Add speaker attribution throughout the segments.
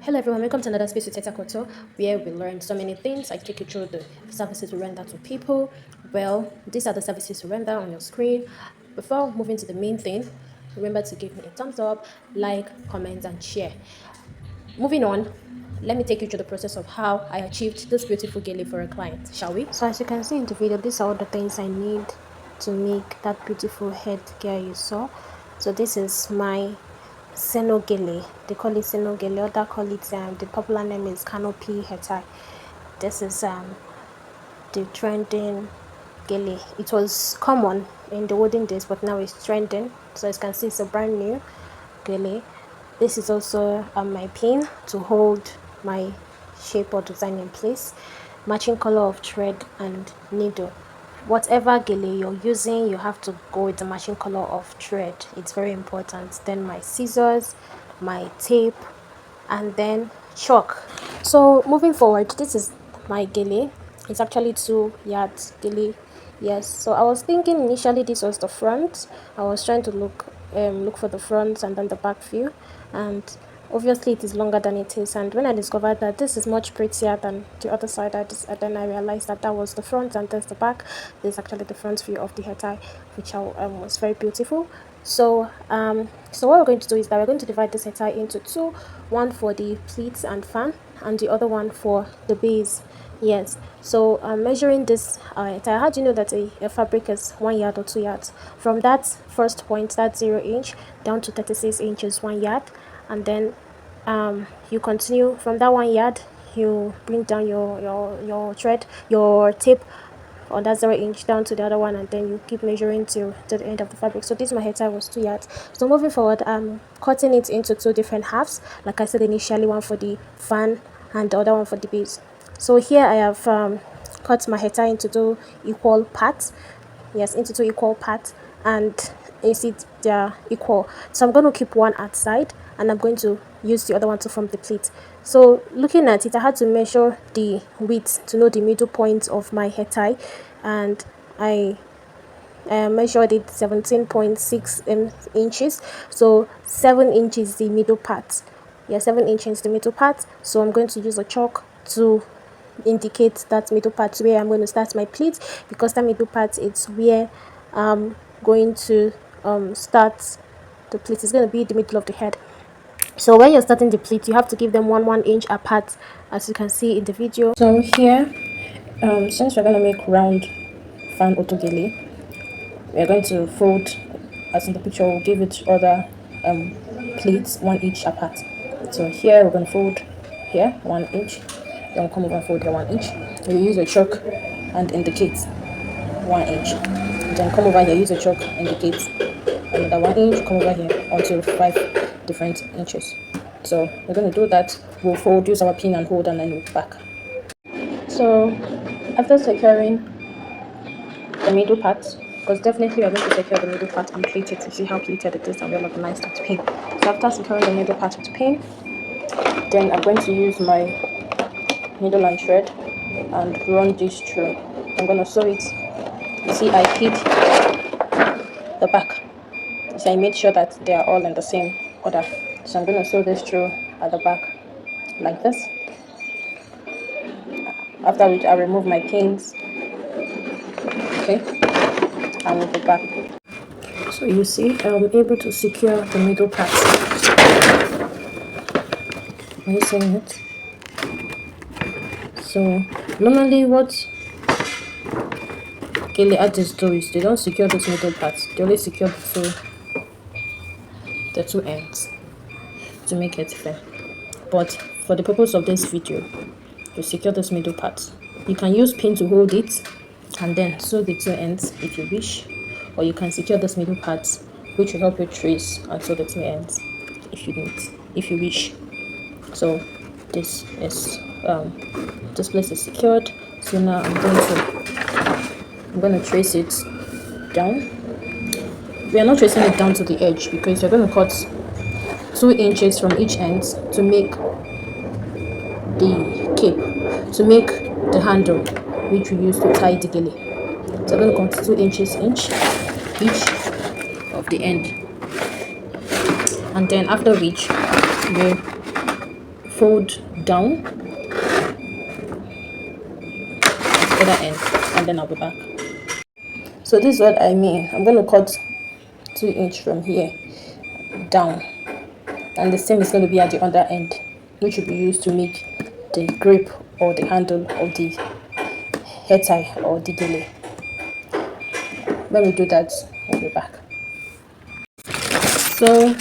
Speaker 1: Hello everyone, welcome to another space with Teta Koto, where we learn so many things. I take you through the services we render to people. Well, these are the services we render on your screen. Before moving to the main thing, remember to give me a thumbs up, like, comment, and share. Moving on, let me take you through the process of how I achieved this beautiful gele for a client, shall we? So as you can see in the video, these are all the things I need to make that beautiful headgear you saw. So this is my Senogele. They call it Senogele, other call it the popular name is canopy hetai. This is the trending gele. It was common in the olden days, but now it's trending. So as you can see, it's a brand new gele. This is also my pin to hold my shape or design in place. Matching color of thread and needle. Whatever gele you're using, you have to go with the matching color of thread. It's very important. Then my scissors, my tape, and then chalk. So moving forward, this is my gele. It's actually 2 yards gele. Yes, so I was thinking initially this was the front. I was trying to look for the front and then the back view, and obviously it is longer than it is. And when I discovered that this is much prettier than the other side, then I realized that that was the front and there's the back. This is actually the front view of the head tie, which was very beautiful. So what we're going to do is that we're going to divide this head tie into two, one for the pleats and fan, and the other one for the base. Yes, so measuring this attire, how do you know that a fabric is 1 yard or 2 yards? From that first point, that 0 inch, down to 36 inches, 1 yard, and then you continue from that 1 yard. You bring down your thread, your tape on that 0 inch down to the other one, and then you keep measuring till to the end of the fabric. So this my hair tie was 2 yards. So moving forward, I'm cutting it into two different halves, like I said initially, one for the fan and the other one for the base. So here I have cut my hair tie into two equal parts. Yes, into two equal parts, and you see they're equal. So I'm going to keep one outside, and I'm going to use the other one to form the pleat. So looking at it, I had to measure the width to know the middle point of my hair tie, and I measured it 17.6 inches. So 7 inches the middle part. Yeah, 7 inches the middle part. So I'm going to use a chalk to indicate that middle part where I'm going to start my pleat, because that middle part is where I'm going to start the pleat. It's going to be the middle of the head. So when you're starting the pleat, you have to give them 1 inch apart, as you can see in the video. So here, since we're going to make round fan auto-gele, we're going to fold, as in the picture, we'll give each other pleats 1 inch apart. So here we're going to fold here 1 inch, then come over and fold here 1 inch. You use a chalk and indicate 1 inch, then come over here, use a chalk, indicate another 1 inch, come over here until 5 different inches. So we're going to do that. We'll fold, use our pin and hold, and then look back. So after securing the middle part, because definitely we're going to secure the middle part and plait it to see how pleated it is and well organized with pin. So after securing the middle part with pin, then I'm going to use my needle and thread and run this through. I'm going to sew it. You see, I hid the back. You see, I made sure that they are all in the same order. So I'm going to sew this through at the back like this. After which I remove my pins. Okay, and move it back. So you see, I'm able to secure the middle part. Are you seeing it? So normally what gele artists do is they don't secure this middle part. They only secure the two ends to make it fair. But for the purpose of this video, you secure this middle part. You can use pin to hold it and then sew the two ends if you wish, or you can secure this middle part, which will help you trace and sew the two ends if you need, if you wish. So this is this place is secured. So now I'm going to trace it down. We are not tracing it down to the edge because you're going to cut 2 inches from each end to make the cape, to make the handle which we use to tie the gele. So I'm going to cut 2 inches each of the end, and then after which we fold down the other end, and then I'll be back. So this is what I mean. I'm going to cut 2 inch from here down, and the same is going to be at the other end, which will be used to make the grip or the handle of the hair tie or the gele. When we do that, I'll be back. So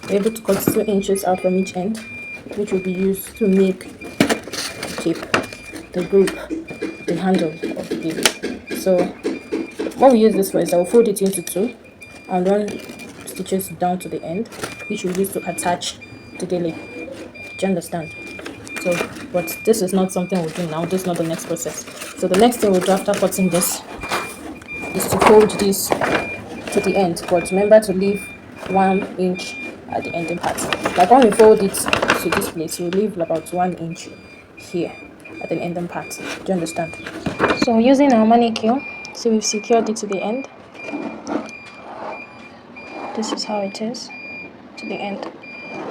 Speaker 1: we're able to cut 2 inches out from each end, which will be used to make the cape, the grip, the handle of the gele. So what we use this for is I'll fold it into 2 and run stitches down to the end, which we use to attach the gele. Do you understand? So, but this is not something we'll do now. This is not the next process. So the next thing we'll do after cutting this is to fold this to the end, but remember to leave 1 inch at the ending part. Like when we fold it to this place, we'll leave about 1 inch here at the ending part. Do you understand? So using our manicure, so we've secured it to the end. This is how it is to the end.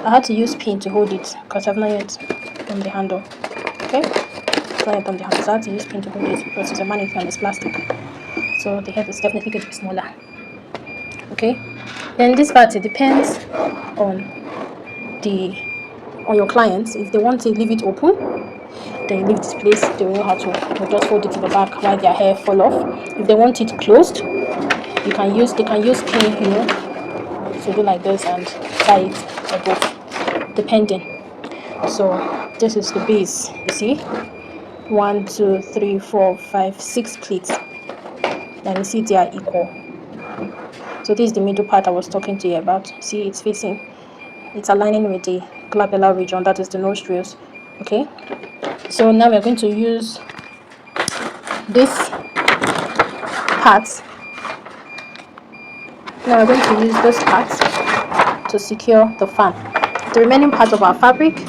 Speaker 1: I had to use pin to hold it because I've not yet done the handle. Okay, it's not yet done the handle, so I had to use pin to hold it because it's a manicure and it's plastic, so the head is definitely going to be smaller. Okay, then this part, it depends on your clients. If they want to leave it open, then you leave this place. They will know how to just fold it to the back while their hair fall off. If they want it closed, they can use pin, to do like this and tie it above, depending. So this is the base. You see, 1 2 3 4 5 6 pleats, and you see they are equal. So this is the middle part I was talking to you about. See, it's aligning with the glabellar region, that is the nostrils. Okay, so now we're going to use this part. Now we're going to use this part to secure the fan. The remaining part of our fabric,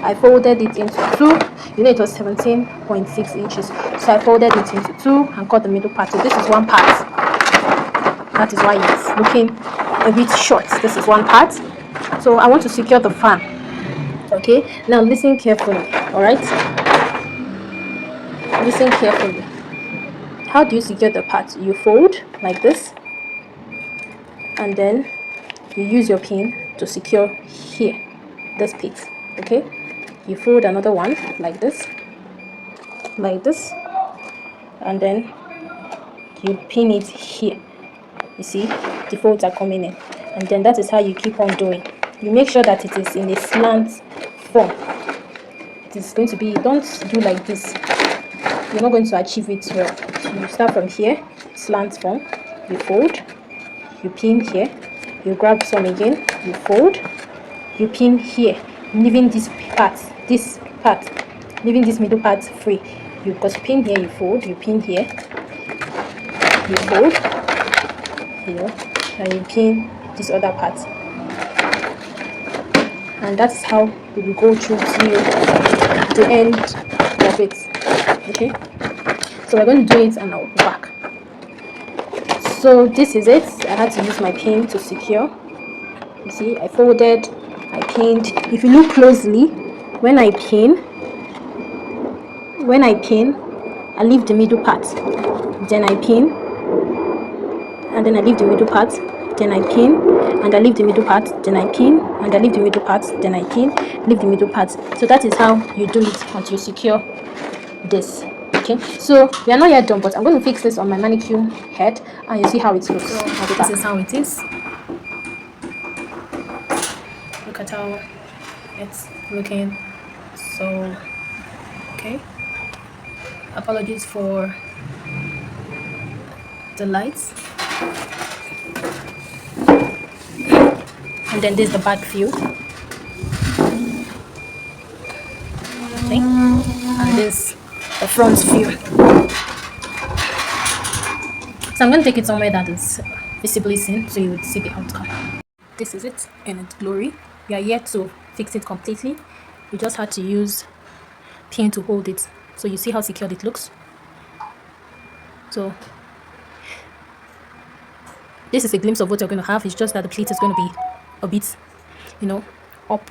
Speaker 1: I folded it into 2. It was 17.6 inches, so I folded it into 2 and cut the middle part. So this is one part. That is why it's looking a bit short. This is one part. So I want to secure the fan. Okay, now listen carefully. All right, listen carefully. How do you secure the part? You fold like this, and then you use your pin to secure here, this piece. Okay, you fold another one like this, and then you pin it here. You see, the folds are coming in, and then that is how you keep on doing. You make sure that it is in a slant form. It is going to be, don't do like this, you're not going to achieve it well. So you start from here, slant form, you fold, you pin here, you grab some again, you fold, you pin here, leaving this part, leaving this middle part free. You just pin here, you fold, you pin here, you fold, and you pin this other part, and that's how we will go through till the end of it. Okay, so we're going to do it and I'll be back. So this is it. I had to use my pin to secure. You see, I folded, I pinned. If you look closely, when I pin, I leave the middle part, then I pin, and then I leave the middle part, then I pin, and I leave the middle part, then I pin, and I leave the middle part, then I pin, leave the middle part. So that is how you do it until you secure this. Okay, so we are not yet done, but I'm going to fix this on my manicure head and you see how it looks. So this is how it is. Look at how it's looking. So okay, apologies for the lights. And then this is the back view. Okay, and this the front view. So I'm going to take it somewhere that is visibly seen so you would see the outcome. This is it in its glory. We are yet to fix it completely. We just had to use pin to hold it. So you see how secured it looks. So this is a glimpse of what you're going to have. It's just that the pleat is going to be a bit, up.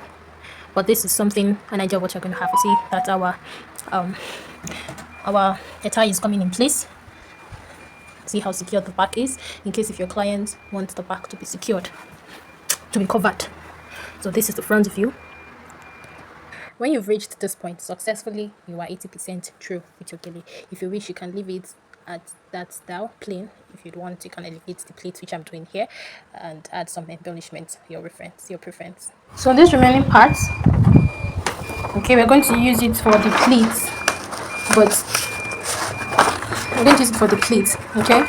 Speaker 1: but this is something, an idea of what you're going to have. You see that um our tie is coming in place. See how secure the back is, in case if your client wants the back to be secured, to be covered. So this is the front view. When you've reached this point successfully, you are 80% through with your gele. If you wish, you can leave it at that style, plain. If you'd want, you can elevate the pleats, which I'm doing here, and add some embellishments, your preference. So these remaining parts, okay, we're going to use it for the pleats, but we're going to use it for the pleats, okay?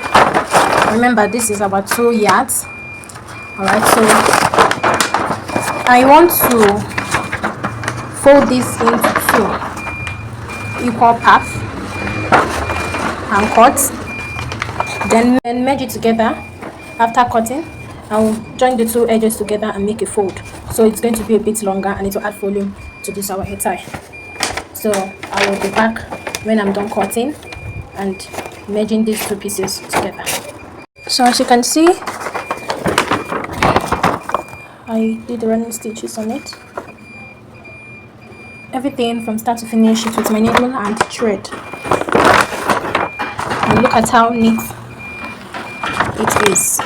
Speaker 1: Remember, this is about 2 yards. All right, so I want to fold this into 2 equal parts and cut, then merge it together. After cutting, I'll join the 2 edges together and make a fold, so it's going to be a bit longer and it will add volume to this our hair tie. So I will be back when I'm done cutting and merging these 2 pieces together. So as you can see, I did the running stitches on it. Everything from start to finish it with my needle and thread. And look at how neat it is.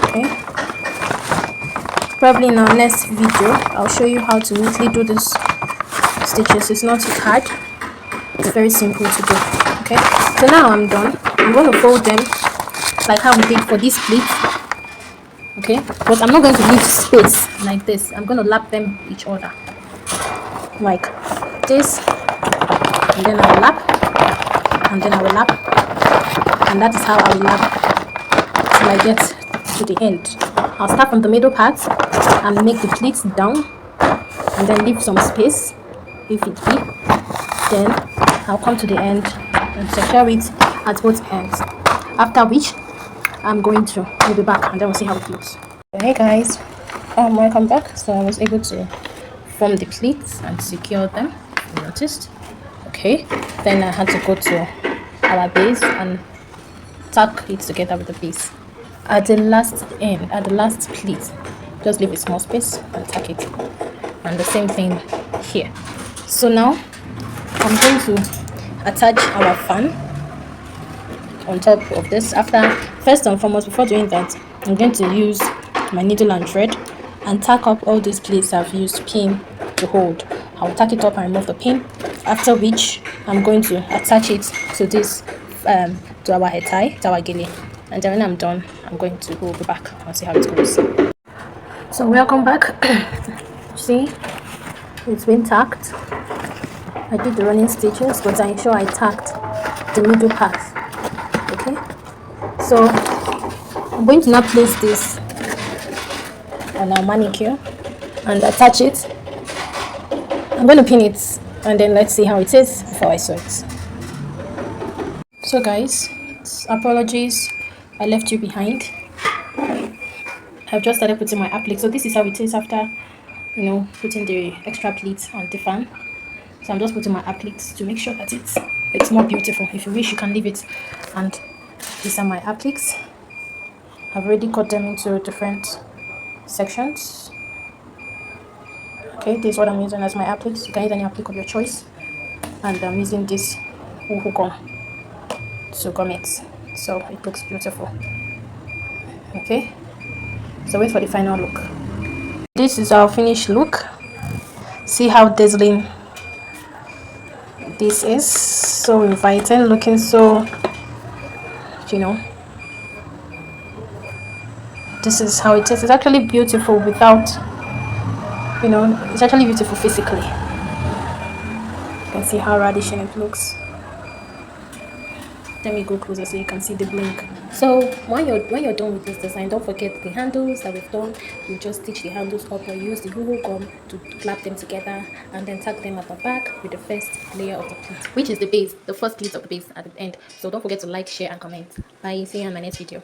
Speaker 1: Okay. Probably in our next video, I'll show you how to neatly do this stitches. It's not too hard. It's very simple to do. Okay. So now I'm done. I'm going to fold them like how we did for this pleat. Okay. But I'm not going to leave space like this. I'm going to lap them each other like this, and then I will lap, and then I will lap, and that is how I will lap till I get to the end. I'll start from the middle part and make the pleats down, and then leave some space if it be. Then I'll come to the end and secure it at both ends. After which, we'll be back and then we'll see how it looks. Hey guys, welcome back. So I was able to form the pleats and secure them, you noticed. Okay, then I had to go to our base and tack it together with the base. At the last pleat, just leave a small space and tack it, and the same thing here. So now I'm going to attach our fan on top of this. First and foremost, before doing that, I'm going to use my needle and thread and tack up all these pleats I've used pin to hold. I'll tack it up and remove the pin, after which I'm going to attach it to this to our hair tie, to our gele, and then when I'm done, we'll be back and see how it goes. So welcome back. See, it's been tacked. I did the running stitches, but I'm sure I tacked the middle part. Okay, so I'm going to now place this on our manicure and attach it. I'm going to pin it and then let's see how it is before I sew it. So guys, apologies, I left you behind. I've just started putting my applique. So this is how it is after, putting the extra pleats on the fan. So I'm just putting my appliques to make sure that it's more beautiful. If you wish, you can leave it. And these are my appliques. I've already cut them into different sections. Okay, this is what I'm using as my appliques. You can use any applique of your choice. And I'm using this uhu gum to gum it, so it looks beautiful. Okay, so wait for the final look. This is our finished look. See how dazzling this is. So inviting, looking so, this is how it is. It's actually beautiful without, it's actually beautiful physically. You can see how radishing it looks. Let me go closer so you can see the blink. So when you're done with this design, don't forget the handles that we've done. You just stitch the handles up or use the Google gum to clap them together and then tack them at the back with the first layer of the pleat, which is the base, the first pleat of the base at the end. So don't forget to like, share and comment. Bye, see you in my next video.